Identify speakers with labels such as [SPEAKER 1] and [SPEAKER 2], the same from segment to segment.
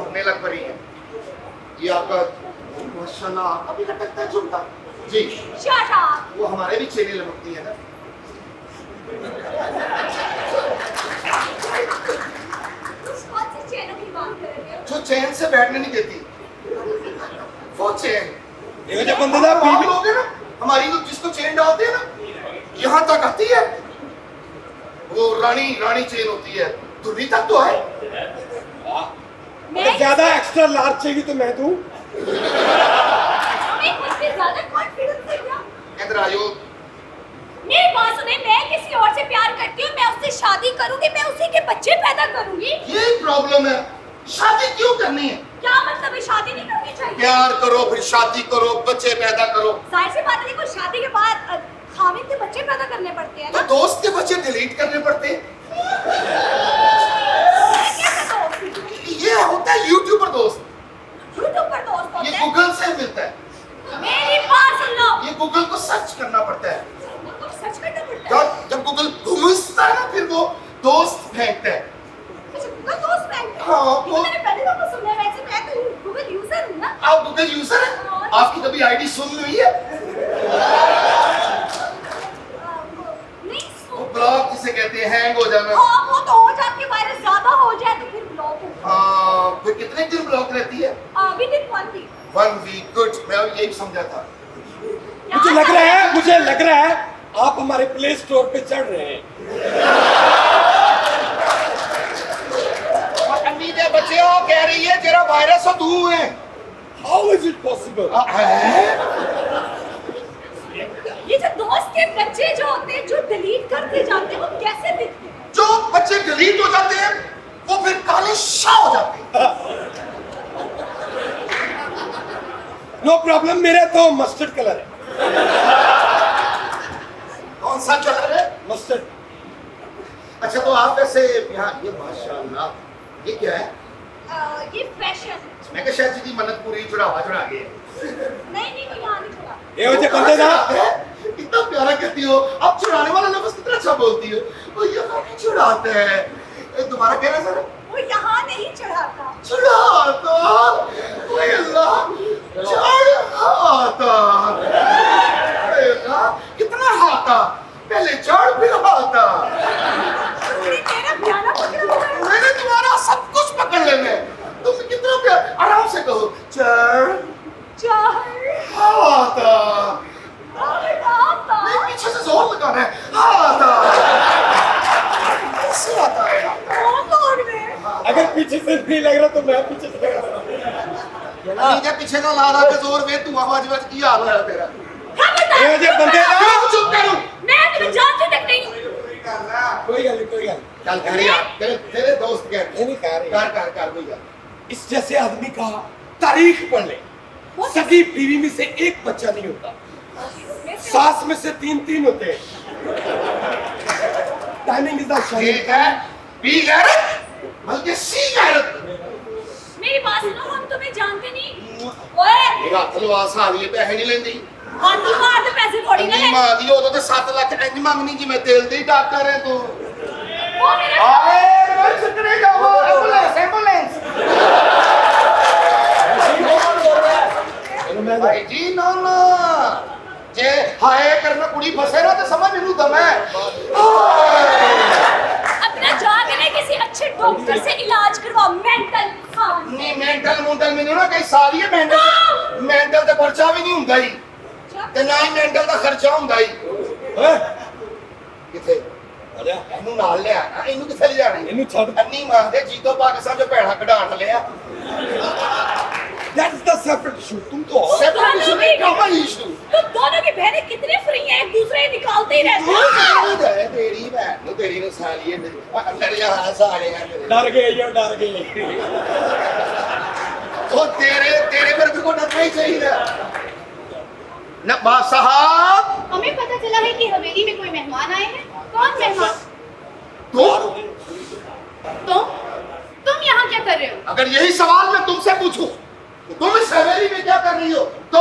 [SPEAKER 1] भरने लग पड़ी है। ये आपका माशाल्लाह आपका भी लटकता है झुमका जी।
[SPEAKER 2] Shut up.
[SPEAKER 1] वो हमारे भी चेहरे लटकती है ना।
[SPEAKER 2] कौन सी चेनों की बात कर रहे हो?
[SPEAKER 1] जो चैन से बैठने नहीं देती वो चैन।
[SPEAKER 3] ये जो बंदे दा
[SPEAKER 1] आप लोग हैं ना, हमारी तो जिसको चेन डालते हैं ना यहाँ तक आती है, वो रानी चेन होती है, दूरी तक तो है।
[SPEAKER 3] अगर ज्यादा एक्स्ट्रा लार्ज चाहिए तो मैं दूं।
[SPEAKER 2] हमें मुझसे ज्यादा कॉन्फिडेंस है क्या?
[SPEAKER 1] इधर आयो।
[SPEAKER 2] मेरी बात सुने, मैं किसी और से प्यार करती हूँ, मैं उससे शादी करूंगी, मैं उसी के बच्चे पैदा करूंगी।
[SPEAKER 1] यही प्रॉब्लम है, शादी क्यों करनी है?
[SPEAKER 2] क्या मतलब है? शादी नहीं करनी चाहिए?
[SPEAKER 1] प्यार करो फिर शादी करो, बच्चे पैदा करो।
[SPEAKER 2] जाहिर सी बात है, देखो शादी के बाद खामिद के बच्चे पैदा करने पड़ते हैं
[SPEAKER 1] तो
[SPEAKER 2] ना।
[SPEAKER 1] दोस्त के बच्चे डिलीट करने पड़ते हैं।
[SPEAKER 2] कैसे दोस्त?
[SPEAKER 1] ये होता है यूट्यूबर दोस्त,
[SPEAKER 2] यूट्यूब पर दोस्त होते
[SPEAKER 1] ये
[SPEAKER 2] हैं।
[SPEAKER 1] गूगल से मिलता है।
[SPEAKER 2] मेरी बात सुन लो।
[SPEAKER 1] ये गूगल को सर्च करना पड़ता है।
[SPEAKER 2] तो सच करना पड़ता है।
[SPEAKER 1] जब गूगल घुमसता है ना फिर वो दोस्त फेंकता है।
[SPEAKER 2] अच्छा, गूगल दोस्त है?
[SPEAKER 1] हाँ,
[SPEAKER 2] ये
[SPEAKER 1] वो-
[SPEAKER 2] मैंने पहले दफा सुना है। वैसे मैं तो गूगल यूजर हूँ ना।
[SPEAKER 1] आप गूगल यूजर है?
[SPEAKER 2] हाँ।
[SPEAKER 1] आपकी कभी आईडी सुन हुई है?
[SPEAKER 2] नहीं
[SPEAKER 1] वो
[SPEAKER 2] सुन।
[SPEAKER 1] ब्लॉक जिसे कहते हैं, हैंग हो जाना।
[SPEAKER 2] हाँ, वो तो हो जाती है, वायरस ज्यादा हो जाए तो फिर ब्लॉक हो।
[SPEAKER 1] हाँ, फिर कितने दिन ब्लॉक रहती है?
[SPEAKER 2] अभी दिन 1 वीक।
[SPEAKER 1] 1 वीक। गुड, मैं यही समझा था।
[SPEAKER 3] मुझे लग रहा है आप हमारे प्ले स्टोर पे चढ़ रहे हैं।
[SPEAKER 1] अन्नी दे बच्चे हो कह रही है जरा वायरस हो तू है।
[SPEAKER 3] How is it possible?
[SPEAKER 2] ये जो दोस्त के बच्चे जो होते हैं, जो डिलीट करते जाते हैं, वो कैसे दिखते हैं?
[SPEAKER 1] जो बच्चे डिलीट हो जाते हैं वो फिर काले शाह हो जाते हैं।
[SPEAKER 3] नो प्रॉब्लम, मेरा तो मस्टर्ड कलर है।
[SPEAKER 1] कौन सा कलर है?
[SPEAKER 3] मस्टर्ड।
[SPEAKER 1] अच्छा तो आप वैसे यहाँ ये माशाल्लाह ये क्या है?
[SPEAKER 2] ये फैशन।
[SPEAKER 1] मैं कहा शायद जी मन्नत पूरी चढ़ावा चढ़ा गए।
[SPEAKER 2] नहीं कोई यहाँ नहीं छोड़ा।
[SPEAKER 3] ये जो बंदे दा
[SPEAKER 1] इतना प्यारा कहती हो, अब चुराने वाला लफ्ज़ कितना अच्छा बोलती हो। वो यहाँ नहीं चुराते हैं। दोबारा कह रहे सर?
[SPEAKER 2] वो यहाँ नहीं चढ़ाता।
[SPEAKER 1] चढ़ाता। ओए अल्लाह, चढ़ाता। कितना हाथा, पहले चढ़ फिर हाथा।
[SPEAKER 2] तुमने मेरा प्यारा पकड़ा हुआ है।
[SPEAKER 1] मैंने तुम्हारा सब कुछ पकड़ लेना है। तुम कितना प्यार, आराम से कहो चढ़ हाथा। नहीं पीछे से जोर लगाना है। हाथा कैसे आता है?
[SPEAKER 3] अगर पीछे से नहीं लग रहा तो मैं पीछे से लग रहा।
[SPEAKER 1] नीचे पीछे का ला रहा के जोर वे तू आवाज की हाल है तेरा।
[SPEAKER 3] ये जो बंदे दा
[SPEAKER 1] चुप करो।
[SPEAKER 2] मैं तुम्हें जानती तक नहीं हूँ।
[SPEAKER 3] कोई गल नहीं।
[SPEAKER 1] चल कर यार, तेरे दोस्त कह
[SPEAKER 3] नहीं कह रहे।
[SPEAKER 1] कर कोई गल।
[SPEAKER 3] इस जैसे आदमी का तारीख पढ़ ले। सगी बीवी में से एक बच्चा नहीं होता, सास में से 3 होते हैं। टाइमिंग इज द
[SPEAKER 1] ठीक है, बी गैरत बल्कि सी गैरत।
[SPEAKER 2] मेरी बात सुनो, हम तुम्हें जानते नहीं। ओए,
[SPEAKER 1] मेरा तलवार साली पैसे नहीं लेंदी।
[SPEAKER 2] हाथी मार दे, पैसे थोड़ी ना
[SPEAKER 1] अन्नी
[SPEAKER 2] ले।
[SPEAKER 1] मां दी उदों ते 7 लाख इंज मंगनी जी मैं तेल दी डॉक्टर है तू।
[SPEAKER 2] वो मेरा
[SPEAKER 1] आए मैं छकने जावा एम्बुलेंस। भाई जी ना जे हाय करना कुड़ी फसे ना तो समझ इनू दम है।
[SPEAKER 2] अपना जाके ना किसी अच्छे डॉक्टर से इलाज करवाओ। मेंटल इंसान।
[SPEAKER 1] नहीं मेंटल मुंडल मैनू ना कई सारी है मेंटल ਦਾ ਖਰਚਾ ਵੀ ਨਹੀਂ ਹੁੰਦਾ ਹੀ ਤੇ ਨਾ ਹੀ ਮੈਂਟਲ ਦਾ ਖਰਚਾ ਹੁੰਦਾ ਹੀ। ਕਿੱਥੇ
[SPEAKER 3] ਅਰਿਆ
[SPEAKER 1] ਇਹਨੂੰ ਨਾਲ ਲਿਆ ਨਾ, ਇਹਨੂੰ ਕਿੱਥੇ ਲਿਜਾਣਾ?
[SPEAKER 3] ਇਹਨੂੰ ਛੱਡ।
[SPEAKER 1] ਅੰਨੀ ਮੰਗਦੇ ਜੀਤੋ ਪਾਕਿਸਤਾਨ ਚੋਂ ਭੈਣਾ ਕਢਾਣ ਲਿਆ।
[SPEAKER 3] That's the separate issue. तुम तो
[SPEAKER 2] तुम दोनों की बहनें कितनी फ्री हैं, एक दूसरे को निकालते ही रहते हैं।
[SPEAKER 1] तेरी बहन नु तेरी नु साली है अंदर यहाँ सारे हैं मेरे।
[SPEAKER 3] डर गए ये डर गए।
[SPEAKER 1] ओ तेरे वर्ग को डरना ही चाहिए ना। बाप साहब
[SPEAKER 4] हमें पता चला है कि हवेली में कोई मेहमान आए हैं। कौन मेहमान? तुम यहाँ क्या कर रहे हो?
[SPEAKER 1] अगर यही सवाल मैं तुमसे पूछूं तो तुम इस हवेली में क्या कर रही हो? तो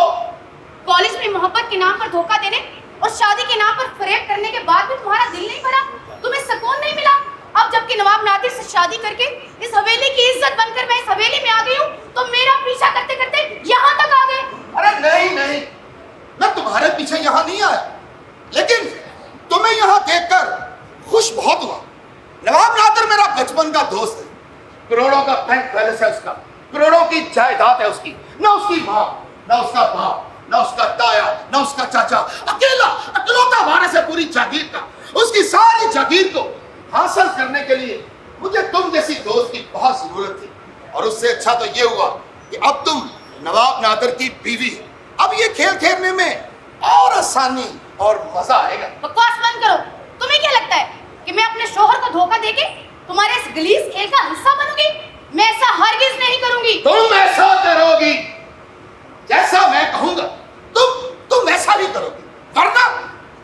[SPEAKER 4] कॉलेज में मोहब्बत के नाम पर धोखा देने और शादी के नाम पर फरेब करने के बाद भी तुम्हारा दिल नहीं भरा? तुम्हें सुकून नहीं मिला? अब जबकि नवाब नादिर से शादी करके इस हवेली की इज्जत बनकर मैं इस हवेली में आ गई हूँ, तो मेरा पीछा करते करते यहाँ तक आ गए।
[SPEAKER 1] अरे नहीं नहीं, मैं तुम्हारे पीछे यहाँ नहीं आया, लेकिन तुम्हें यहाँ देखकर खुश बहुत हुआ। नवाब नादिर मेरा बचपन का दोस्त है, करोड़ों का बैंक बैलेंस है उसका, करोड़ों की जायदाद है उसकी, ना उसकी माँ, ना उसका बाप, ना उसका ताया, ना उसका चाचा, अकेला अकेलौता वारिस है पूरी जागीर का। उसकी सारी जागीर को हासिल करने के लिए मुझे तुम जैसी दोस्त की बहुत जरूरत थी, और उससे अच्छा तो ये हुआ कि अब तुम नवाब नादिर की बीवी। अब ये खेल खेलने में और आसानी और मजा आएगा।
[SPEAKER 4] बकवास बंद करो। तुम्हें क्या लगता है कि मैं अपने शोहर को धोखा देके तुम्हारे इस गलीज खेल का हिस्सा बनूंगी? मैं ऐसा हरगिज नहीं करूंगी।
[SPEAKER 1] तुम ऐसा करोगी जैसा मैं कहूंगा, तुम वैसा ही करोगी, वरना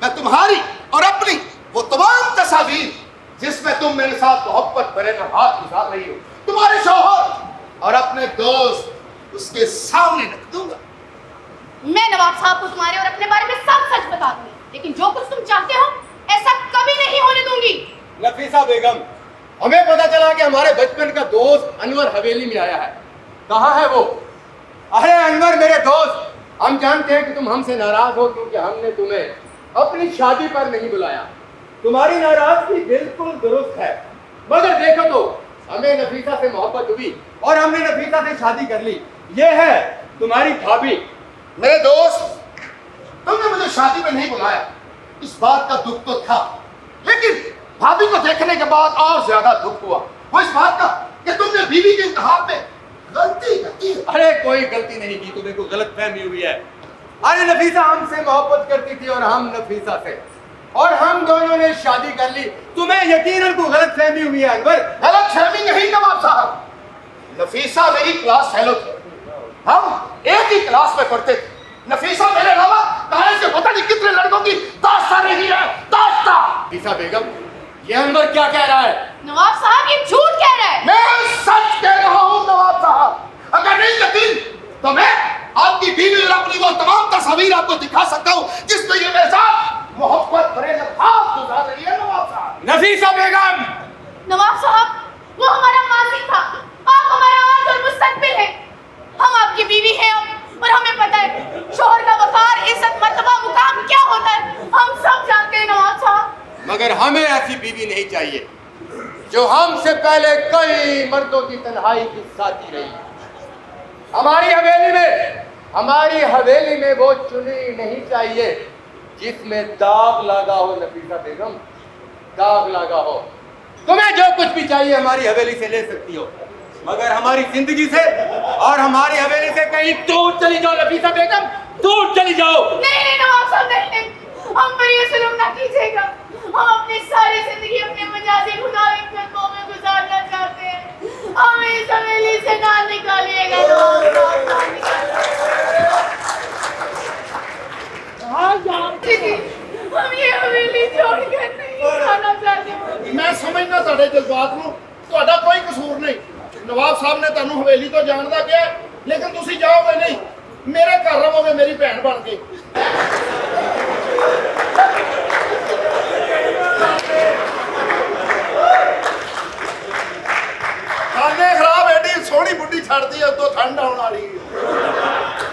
[SPEAKER 1] मैं तुम्हारी और अपनी वो तमाम तस्वीर जिसमें तुम मेरे साथ मोहब्बत भरे लम्हात गुजार रही हो, तुम्हारे शौहर और अपने दोस्त उसके सामने रख दूंगा।
[SPEAKER 4] मैं नवाब साहब को तुम्हारे और अपने बारे में सब सच बता दूंगी, लेकिन जो कुछ तुम चाहते हो ऐसा कभी नहीं होने दूंगी।
[SPEAKER 3] नफीसा बेगम, हमें पता चला कि हमारे बचपन का दोस्त अनवर हवेली में आया है। कहाँ है वो? अरे अनवर मेरे दोस्त, हम जानते हैं कि तुम हमसे नाराज हो क्योंकि हमने तुम्हें अपनी शादी पर नहीं बुलाया। तुम्हारी नाराजगी बिल्कुल दुरुस्त है, मगर देखो तो हमें नफीसा से मोहब्बत हुई और हमने नफीसा से शादी कर ली। ये है तुम्हारी भाभी।
[SPEAKER 1] मेरे दोस्त, तुमने मुझे शादी में नहीं बुलाया, इस बात का दुख तो था, लेकिन भाभी को देखने के बाद और ज्यादा दुख हुआ वो इस बात का कि तुमने बीवी के इंतखाब में गलती की है।
[SPEAKER 3] अरे कोई गलती नहीं की, तुम्हें कोई गलत फहमी हुई है। अरे नफीसा हमसे मोहब्बत करती थी और हम नफीसा से, और हम दोनों ने शादी कर ली। तुम्हें यकीनन कोई गलत फहमी हुई है अनवर।
[SPEAKER 1] गलत फहमी नहीं नवाब साहब, नफीसा मेरी क्लास फेलो थी, हम एक ही क्लास में पढ़ते थे। नफीसा मेरे अलावा कहानी से पता नहीं कितने लड़कों की दास्तां रही है, दास्तां।
[SPEAKER 3] नफीसा बेगम, ये अनवर क्या कह रहा है?
[SPEAKER 4] नवाब साहब ये झूठ कह रहा है।
[SPEAKER 1] मैं सच कह रहा हूँ नवाब साहब, अगर नहीं यकीन तो मैं आपकी बीवी और अपनी वो तमाम तस्वीर आपको दिखा सकता हूँ जिसमें ये मेरे साथ मोहब्बत भरे लम्हात गुजार रही है। नवाब साहब,
[SPEAKER 3] नफीसा बेगम,
[SPEAKER 4] नवाब साहब वो हमारा माजी था, आप हमारा आज और मुस्तकबिल है। हम आपकी बीवी हैं और हमें पता है शोहर का वकार, इज्जत, मर्तबा, मुकाम क्या होता है, हम सब जानते हैं नवाब साहब।
[SPEAKER 3] मगर हमें ऐसी बीवी नहीं चाहिए जो हमसे पहले कई मर्दों की तन्हाई की साथी रही। हमारी हवेली में वो चुनी नहीं चाहिए जिसमें दाग लगा हो। नफीसा बेगम, दाग लगा हो। तुम्हें जो कुछ भी चाहिए हमारी हवेली से ले सकती हो, मगर हमारी जिंदगी से और हमारी हवेली से कहीं दूर चली जाओ। नफीसा बेगम, दूर चली जाओ।
[SPEAKER 4] नहीं नहीं नवाब साहब, नहीं, हम पर ये जुल्म ना कीजिएगा। हम अपनी सारी जिंदगी अपने मजाजी खुदाई फिल्मों में गुजारना चाहते हैं। हमें इस हवेली से ना निकालिएगा नवाब साहब, ना निकालिएगा। हम ये हवेली छोड़कर नहीं जाना चाहते।
[SPEAKER 1] मैं समझना ਤੁਹਾਡੇ ਜਜ਼ਬਾਤ ਨੂੰ, ਤੁਹਾਡਾ ਕੋਈ ਕਸੂਰ ਨਹੀਂ। ਨਵਾਬ ਸਾਹਿਬ ਨੇ ਤੁਹਾਨੂੰ ਹਵੇਲੀ ਤੋਂ ਜਾਣ ਦਾ ਕਿਹਾ, ਲੇਕਿਨ ਤੁਸੀਂ ਜਾਓਗੇ ਨਹੀਂ, ਮੇਰੇ ਘਰ ਰਹੋਗੇ, ਮੇਰੀ ਭੈਣ ਬਣ ਕੇ।